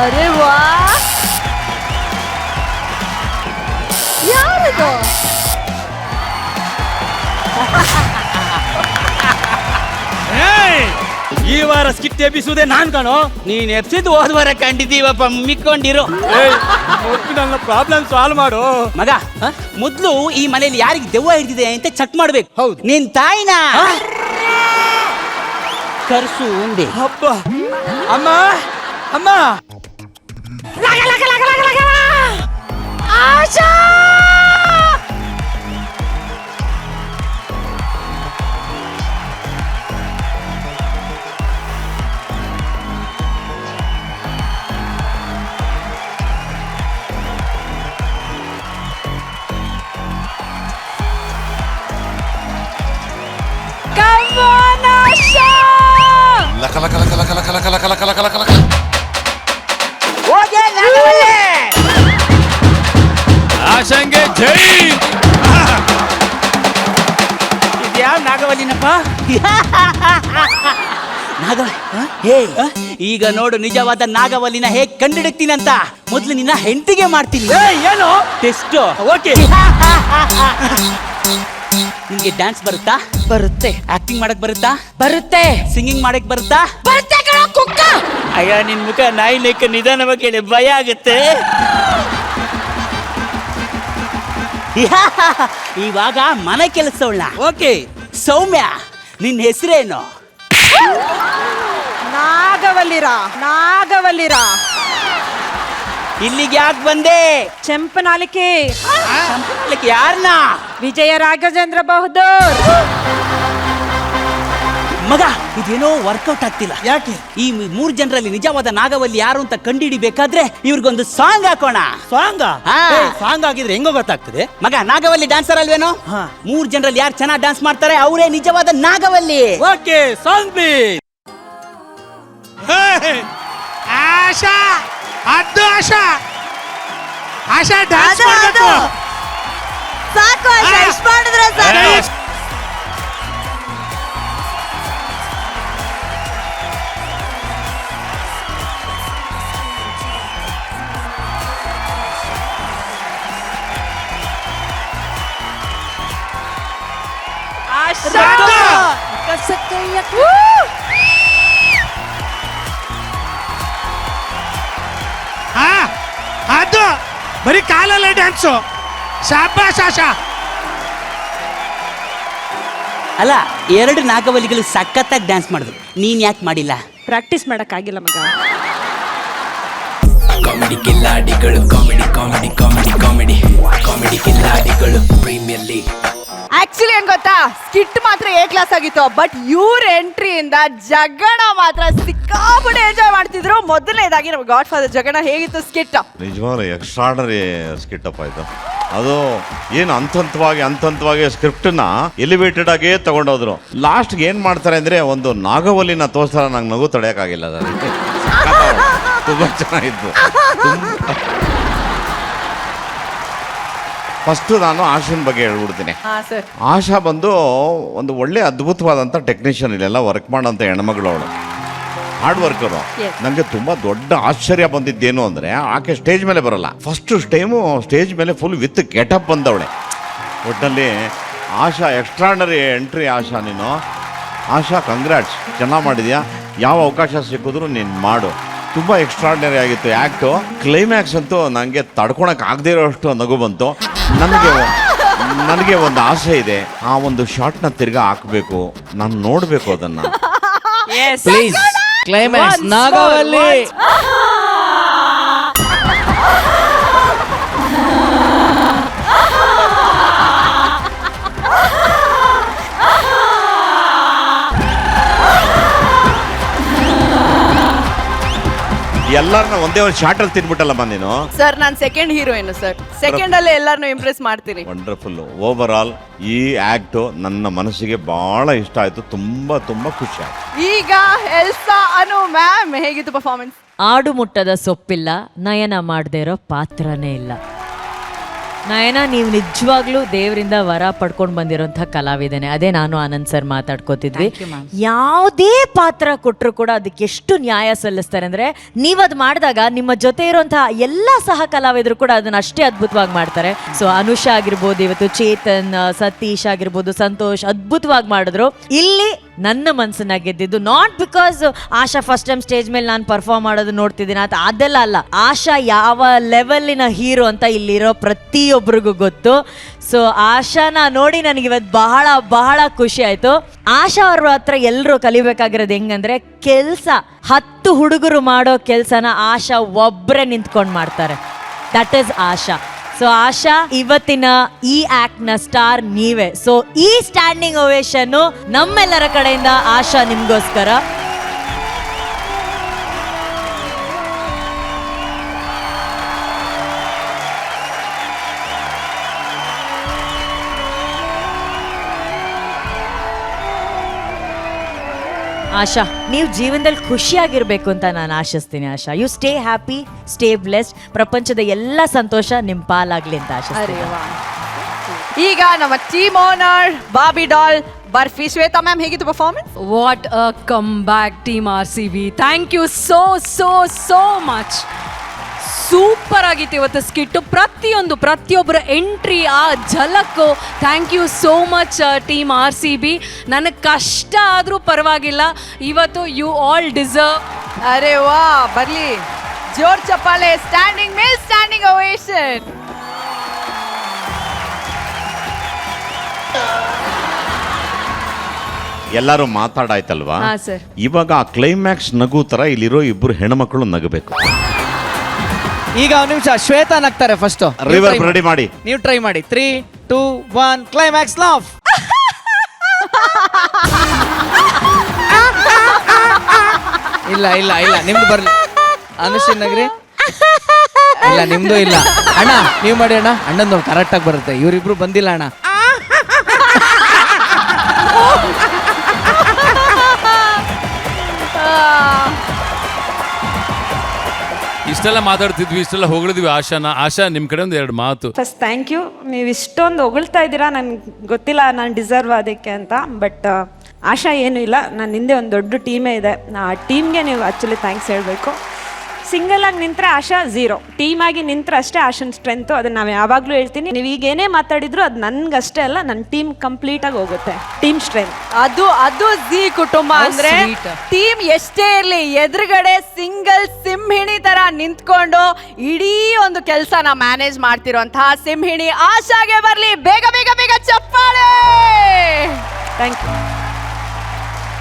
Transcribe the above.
ಅರೆ ವಾ, ಯಾರದು? ಈ ವಾರ ಸ್ಕಿಟ್ ಎಬ್ಬಿಸುವುದೇ ನಾನ್ ಕಾಣೋ. ನೀನ್ ಎಪ್ಸಿದ್ ಹೋದ್ವಾರ ಕಂಡಿದ್ದೀವಪ್ಪ, ಮಿಕ್ಕೊಂಡಿರು. ನನ್ನ ಪ್ರಾಬ್ಲಮ್ ಸಾಲ್ವ್ ಮಾಡು ಮಗ. ಮೊದ್ಲು ಈ ಮನೇಲಿ ಯಾರಿಗೆ ದೆವ್ವ ಹಿಡಿದಿದೆ ಅಂತ ಚೆಕ್ ಮಾಡ್ಬೇಕು. ಹೌದು. ನಿನ್ ತಾಯಿನ ಕರ್ಸು ಒಂದೇ. ಹಬ್ಬ. ಅಮ್ಮ ಅಮ್ಮ, ಆಶಾ! Come on, Asha! ಲಕ ಲಕ ಲಕ ಲಕ ಲಕ ಲಕ ಲಕ ಲಕ ಲಕ ಲಕ ಲಕ. ಹೋಗೆ ನಾಗವಲ್ಲಿ. ಆಶಂಗೆ ಜೈ. ಇದ್ಯಾವ ನಾಗವಲ್ಲಿನಪ್ಪ? ಹೇ, ಈಗ ನೋಡು ನಿಜವಾದ ನಾಗವಲ್ಲಿನ ಹೇಗ್ ಕಂಡಿಡಿತೀನಂತ. ಮೊದ್ಲು ನಿನ್ನ ಹೆಂಡತಿಗೆ ಮಾಡ್ತೀನಿ. ಏನು ಟೆಸ್ಟ್. ಓಕೆ. ನಿನ್ಗೆ ಡ್ಯಾನ್ಸ್ ಬರುತ್ತಾ? ಬರುತ್ತೆ. ಆಕ್ಟಿಂಗ್ ಮಾಡಕ್ ಬರುತ್ತಾ? ಬರುತ್ತೆ. ಸಿಂಗಿಂಗ್ ಮಾಡಕ್ ಬರುತ್ತಾ? ಬರುತ್ತೆ ಕಣೋ ಕುಕ್ಕ. ಅಯ್ಯ, ನಿನ್ ಮುಖ ನಾಯಿ ಲೆಕ್ಕ ನಿಧಾನವಾಗಿ ಕೇಳಿ ಭಯ ಆಗುತ್ತೆ. ಇವಾಗ ಮನೆ ಕೆಲಸವಳ. ಓಕೆ. ಸೌಮ್ಯ, ನಿನ್ ಹೆಸರೇನು? ನಾಗವಲ್ಲಿರ. ಇಲ್ಲಿಗೆ ಯಾಕೆ ಬಂದೆ? ಚೆಂಪನಾಲಿಕೆ. ಯಾರನ್ನ? ವಿಜಯ ರಾಘವೇಂದ್ರ ಬಹದ್ದೂರ್. ಮಗ, ಇದೇನೋ ವರ್ಕೌಟ್ ಆಗ್ತಿಲ್ಲ. ಯಾಕೆ? ಈ 3 ಜನರಲ್ಲಿ ನಿಜವಾದ ನಾಗವಲ್ಲಿ ಯಾರು ಅಂತ ಕಂಡುಹಿಡಿಬೇಕಾದ್ರೆ ಇವ್ರಿಗೊಂದು ಸಾಂಗ್ ಹಾಕೋಣ. ಸಾಂಗ್? ಹಾ. ಸಾಂಗ್ ಆಗಿದ್ರೆ ಹೆಂಗೋ ಗೊತ್ತಾಗ್ತದೆ? ಮಗ, ನಾಗವಲ್ಲಿ ಡ್ಯಾನ್ಸರ್ ಅಲ್ವೇನೋ? ಹಾ. 3 ಜನರಲ್ಲಿ ಯಾರು ಚೆನ್ನಾಗಿ ಡ್ಯಾನ್ಸ್ ಮಾಡ್ತಾರೆ ಅವರೇ ನಿಜವಾದ Nagavalli. Okay, song B. Asha, ಅದು ಆಶಾ, ಆಶಾ ಡ್ಯಾನ್ಸ್ ಮಾಡಬೇಕು. ಸಾಕು ಆಶಾ, ಇಷ್ಟ ಮಾಡಿದ್ರೆ ಸಾಕು. ಆಶಾ ಕಸಕಯ್ಯ. ಹಾ, ಅದು ಬರೀ ಕಾಲಲ್ಲೇ ಡ್ಯಾನ್ಸು. ಶಾಬಾಷ್ ಆಶಾ. ಅಲ್ಲ, 2 ನಾಗವಲ್ಲಿಗಳು ಸಖತ್ತಾಗಿ ಡ್ಯಾನ್ಸ್ ಮಾಡಿದ್ರು, ನೀನ್ ಯಾಕೆ ಮಾಡಿಲ್ಲ? ಪ್ರಾಕ್ಟೀಸ್ ಮಾಡಕ್ಕಾಗಿಲ್ಲ ಮಗ. ಕಾಮಿಡಿ ಕಿಲ್ಲಾಡಿಗಳು, comedy comedy comedy comedy comedy ಕಿಲ್ಲಾಡಿಗಳು ಪ್ರೀಮಿಯರ್ ಲೀಗ್. ಆಕ್ಚುಲಿ ಏನ್ ಗೊತ್ತಾ, ಸ್ಕಿಟ್ ಮಾತ್ರ ಎ ಕ್ಲಾಸ್ ಆಗಿತ್ತು, ಬಟ್ ಇವ್ರ ಎಂಟ್ರಿಯಿಂದ ಜಗಣ ಮಾತ್ರ ಸಿಕ್ಕಾಪಟ್ಟೆ ಎಂಜಾಯ್ ಮಾಡ್ತಿದ್ರು. ಮೊದಲನೇದಾಗಿ ನಮ್ಮ ಗಾಡ್ ಫಾದರ್ ಜಗಣ ಹೇಗಿತ್ತು ಸ್ಕಿಟ್? ನಿಜವಾಗ್ಲೂ ಎಕ್ಸ್ಟ್ರಾರ್ಡನರಿ ಸ್ಕಿಟ್ ಅಪ್ಪ ಇದು. ಅದು ಏನು ಹಂತವಾಗಿ ಸ್ಕ್ರಿಪ್ಟನ್ನ ಎಲಿವೇಟೆಡ್ ಆಗೇ ತಗೊಂಡೋದ್ರು. ಲಾಸ್ಟ್ಗೆ ಏನು ಮಾಡ್ತಾರೆ ಅಂದರೆ ಒಂದು ನಾಗವಲ್ಲಿನ ತೋರಿಸ್ತಾರೆ. ನಂಗೆ ನಗು ತಡೆಯೋಕ್ಕಾಗಿಲ್ಲ. ಅದರಲ್ಲಿ ತುಂಬ ಚೆನ್ನಾಗಿತ್ತು. ಫಸ್ಟು ನಾನು ಆಶಾನ್ ಬಗ್ಗೆ ಹೇಳ್ಬಿಡ್ತೀನಿ. ಆಶಾ ಬಂದು ಒಂದು ಒಳ್ಳೆ ಅದ್ಭುತವಾದಂಥ ಟೆಕ್ನಿಷಿಯನ್, ಇಲ್ಲೆಲ್ಲ ವರ್ಕ್ ಮಾಡೋಂಥ ಹೆಣ್ಮಗಳು ಅವಳು, ಹಾರ್ಡ್ ವರ್ಕರು. ನನಗೆ ತುಂಬ ದೊಡ್ಡ ಆಶ್ಚರ್ಯ ಬಂದಿದ್ದೇನು ಅಂದರೆ, ಆಕೆ ಸ್ಟೇಜ್ ಮೇಲೆ ಬರಲ್ಲ. ಫಸ್ಟು ಟೈಮು ಸ್ಟೇಜ್ ಮೇಲೆ ಫುಲ್ ವಿತ್ ಗೆಟಪ್ ಬಂದವಳೆ. ಒಟ್ಟಲ್ಲಿ ಆಶಾ ಎಕ್ಸ್ಟ್ರಾರ್ಡನರಿ ಎಂಟ್ರಿ. ಆಶಾ, ನೀನು ಆಶಾ ಕಂಗ್ರ್ಯಾಟ್ಸ್, ಚೆನ್ನಾಗಿ ಮಾಡಿದ್ಯಾ. ಯಾವ ಅವಕಾಶ ಸಿಕ್ಕಿದ್ರು ನೀನು ಮಾಡು. ತುಂಬ ಎಕ್ಸ್ಟ್ರಾರ್ಡನರಿ ಆಗಿತ್ತು ಆ್ಯಕ್ಟು. ಕ್ಲೈಮ್ಯಾಕ್ಸ್ ಅಂತೂ ನನಗೆ ತಡ್ಕೊಳಕ್ಕೆ ಆಗದೇ ಇರೋಷ್ಟು ನಗು ಬಂತು. ನನಗೆ ಒಂದು ಆಸೆ ಇದೆ, ಆ ಒಂದು ಶಾರ್ಟ್ನ ತಿರ್ಗಾ ಹಾಕಬೇಕು, ನಾನು ನೋಡಬೇಕು ಅದನ್ನು. Please, climax Nagavalli. ಎಲ್ಲರನ್ನ ಒಂದೇ ಒಂದು ಶಾರ್ಟಲ್ಲಿ ತಿನ್ಬಿಟ್ಟಲ್ಲಮ್ಮ ನೀನು. ಸರ್, ನಾನು ಸೆಕೆಂಡ್ ಹೀರೋಯಿನ್ ಸರ್. ಸೆಕೆಂಡ್ ಅಲ್ಲೇ ಎಲ್ಲರನ್ನು ಇಂಪ್ರೆಸ್ ಮಾಡ್ತೀನಿ. ವಂಡರ್ಫುಲ್. ಓವರ್ ಆಲ್ ಈ ಆಕ್ಟು ನನ್ನ ಮನಸ್ಸಿಗೆ ಬಹಳ ಇಷ್ಟ ಆಯ್ತು. ತುಂಬಾ ಖುಷಿ ಆಯ್ತು. ಈಗ ಎಲ್ಸಾ ಅನು ಮ್ಯಾಮ್ ಹೇಗಿತ್ತು ಪರ್ಫಾರ್ಮೆನ್ಸ್? ಆಡು ಮುಟ್ಟದ ಸೊಪ್ಪಿಲ್ಲ, ನಯನ ಮಾಡದೇ ಇರೋ ಪಾತ್ರನೇ ಇಲ್ಲ. ನಯನ, ನೀವು ನಿಜವಾಗ್ಲೂ ದೇವರಿಂದ ವರ ಪಡ್ಕೊಂಡು ಬಂದಿರೋಂಥ ಕಲಾವಿದನೆ. ಅದೇ ನಾನು ಆನಂದ್ ಸರ್ ಮಾತಾಡ್ಕೋತಿದ್ವಿ. ಯಾವುದೇ ಪಾತ್ರ ಕೊಟ್ಟರು ಕೂಡ ಅದಕ್ಕೆ ಎಷ್ಟು ನ್ಯಾಯ ಸಲ್ಲಿಸ್ತಾರೆ ಅಂದ್ರೆ, ನೀವದ್ ಮಾಡಿದಾಗ ನಿಮ್ಮ ಜೊತೆ ಇರುವಂತಹ ಎಲ್ಲ ಸಹ ಕಲಾವಿದರು ಕೂಡ ಅದನ್ನ ಅಷ್ಟೇ ಅದ್ಭುತವಾಗಿ ಮಾಡ್ತಾರೆ. ಸೊ ಅನುಷಾ ಆಗಿರ್ಬೋದು, ಇವತ್ತು ಚೇತನ್, ಸತೀಶ್ ಆಗಿರ್ಬೋದು, ಸಂತೋಷ್ ಅದ್ಭುತವಾಗಿ ಮಾಡಿದ್ರು. ಇಲ್ಲಿ ನನ್ನ ಮನಸ್ಸನ್ನ ಗೆದ್ದಿದ್ದು not because Asha first time stage ಮೇಲೆ ನಾನು ಪರ್ಫಾರ್ಮ್ ಮಾಡೋದು ನೋಡ್ತಿದ್ದೀನಿ ಅಂತ, ಅದೆಲ್ಲ ಅಲ್ಲ. ಆಶಾ ಯಾವ ಲೆವೆಲ್ಲಿನ ಹೀರೋ ಅಂತ ಇಲ್ಲಿರೋ ಪ್ರತಿಯೊಬ್ಬರಿಗೂ ಗೊತ್ತು. ಸೊ ಆಶಾನ ನೋಡಿ ನನಗೆ ಇವತ್ತು ಬಹಳ ಬಹಳ ಖುಷಿ ಆಯ್ತು. ಆಶಾ ಅವ್ರ ಹತ್ರ ಎಲ್ಲರೂ ಕಲಿಬೇಕಾಗಿರೋದು ಹೆಂಗಂದ್ರೆ, ಕೆಲಸ 10 ಹುಡುಗರು ಮಾಡೋ ಕೆಲಸನ ಆಶಾ ಒಬ್ಬರೇ ನಿಂತ್ಕೊಂಡು ಮಾಡ್ತಾರೆ. That is Asha. ಸೊ ಆಶಾ, ಇವತ್ತಿನ ಈ ಆಕ್ಟ್ ನ ಸ್ಟಾರ್ ನೀವೇ. ಸೊ ಈ ಸ್ಟ್ಯಾಂಡಿಂಗ್ ಓವೇಶನ್ ನಮ್ಮೆಲ್ಲರ ಕಡೆಯಿಂದ ಆಶಾ ನಿಮ್ಗೋಸ್ಕರ. ಆಶಾ, ನೀವು ಜೀವನದಲ್ಲಿ ಖುಷಿಯಾಗಿರ್ಬೇಕು ಅಂತ ನಾನು ಆಶಿಸ್ತೀನಿ. Asha, you stay happy, stay blessed. ಪ್ರಪಂಚದ ಎಲ್ಲ ಸಂತೋಷ ನಿಮ್ಮ ಪಾಲಾಗ್ಲಿ ಅಂತ ಆಶಿಸ್ತೀನಿ. ಈಗ ನಮ್ಮ team owner Bobby doll barfi Shweta ma'am, ಹೇಗಿತ್ತು performance? What a comeback, Team RCB. Thank you so much. Super ಆಗಿತ್ತು ಇವತ್ತು ಸ್ಕಿಟ್ಟು. ಪ್ರತಿಯೊಬ್ಬರ ಎಂಟ್ರಿ, ಆ ಝಲಕ್ಕು. Thank you so much team RCB. ನನಗೆ ಕಷ್ಟ ಆದರೂ ಪರವಾಗಿಲ್ಲ, ಇವತ್ತು ಯು ಆಲ್ ಡಿಸರ್ವ್. ಅರೆ ವಾ, ಬರ್ಲಿ ಜೋರ್ ಚಪ್ಪಾಳೆ. ಸ್ಟ್ಯಾಂಡಿಂಗ್ ಮೇಲ್ ಸ್ಟ್ಯಾಂಡಿಂಗ್ ಓವೇಶನ್. ಎಲ್ಲರೂ ಮಾತಾಡಾಯ್ತಲ್ವಾ? ಹಾ ಸರ್. ಇವಾಗ ಆ ಕ್ಲೈಮ್ಯಾಕ್ಸ್ ನಗು ತರ ಇಲ್ಲಿರೋ ಇಬ್ರು ಹೆಣ್ಮಕ್ಳು ನಗಬೇಕು. ಈಗ ಒಂದು ನಿಮಿಷ, ಶ್ವೇತಾ ನಗ್ತಾರೆ ಫಸ್ಟ್. ರಿವರ್ ರೆಡಿ ಮಾಡಿ. ನೀವು ಟ್ರೈ ಮಾಡಿ. 3, 2, 1 ಕ್ಲೈಮ್ಯಾಕ್ಸ್ ಲಾಫ್. ಇಲ್ಲ ನಿಮ್ದು ಬರ್ಲಿ. ಅನುಶ್ರೀ ನಗ್ರಿ. ಇಲ್ಲ ನಿಮ್ದು ಇಲ್ಲ. ಅಣ್ಣ ನೀವು ಮಾಡಿ ಅಣ್ಣ. ಅಣ್ಣಂದು ಕರೆಕ್ಟ್ ಆಗಿ ಬರುತ್ತೆ. ಇವರಿಬ್ರು ಬಂದಿಲ್ಲ ಅಣ್ಣ. ಇಷ್ಟೆಲ್ಲ ಮಾತಾಡ್ತಿದ್ವಿ, ಇಷ್ಟೆಲ್ಲ ಹೊಗಳಿದ್ವಿ ಆಶಾನ. ಆಶಾ, ನಿಮ್ಮ ಕಡೆ ಒಂದು 2 ಮಾತು. First thank you. ನೀವು ಇಷ್ಟೊಂದು ಹೊಗಳ್ತಾ ಇದ್ದೀರಾ, ನನಗೆ ಗೊತ್ತಿಲ್ಲ ನಾನು ಡಿಸರ್ವ್ ಅದಕ್ಕೆ ಅಂತ. ಬಟ್ ಆಶಾ ಏನೂ ಇಲ್ಲ, ನನ್ನ ಹಿಂದೆ ಒಂದು ದೊಡ್ಡ ಟೀಮೇ ಇದೆ. ಆ ಟೀಮ್ಗೆ ನೀವು ಆ್ಯಕ್ಚುಲಿ ಥ್ಯಾಂಕ್ಸ್ ಹೇಳಬೇಕು. ಸಿಂಗಲ್ ಆಗಿ ನಿಂತರೆ ಆಶಾ ಝೀರೋ, ಟೀಮ್ ಆಗಿ ನಿಂತರೆ ಅಷ್ಟೇ ಆಶನ್ ಸ್ಟ್ರೆಂತು. ಅದನ್ನು ನಾವು ಯಾವಾಗಲೂ ಹೇಳ್ತೀನಿ. ನೀವು ಈಗ ಏನೇ ಮಾತಾಡಿದ್ರು ಅದು ನನ್ಗಷ್ಟೇ ಅಲ್ಲ, ನನ್ನ ಟೀಮ್ ಕಂಪ್ಲೀಟ್ ಆಗಿ ಹೋಗುತ್ತೆ. ಟೀಮ್ ಸ್ಟ್ರೆಂತ್ ಅದು ಜಿ ಕುಟುಂಬ ಅಂದ್ರೆ. ಟೀಮ್ ಎಷ್ಟೇ ಇರ್ಲಿ, ಎದುರುಗಡೆ ಸಿಂಗಲ್ ಸಿಂಹಿಣಿ ತರ ನಿಂತ್ಕೊಂಡು ಇಡೀ ಒಂದು ಕೆಲಸನ ಮ್ಯಾನೇಜ್ ಮಾಡ್ತಿರುವಂತಹ ಸಿಂಹಿಣಿ ಆಶಾಗೆ ಬರ್ಲಿ ಬೇಗ ಬೇಗ ಬೇಗ ಚಪ್ಪಾಳೆ. Thank you.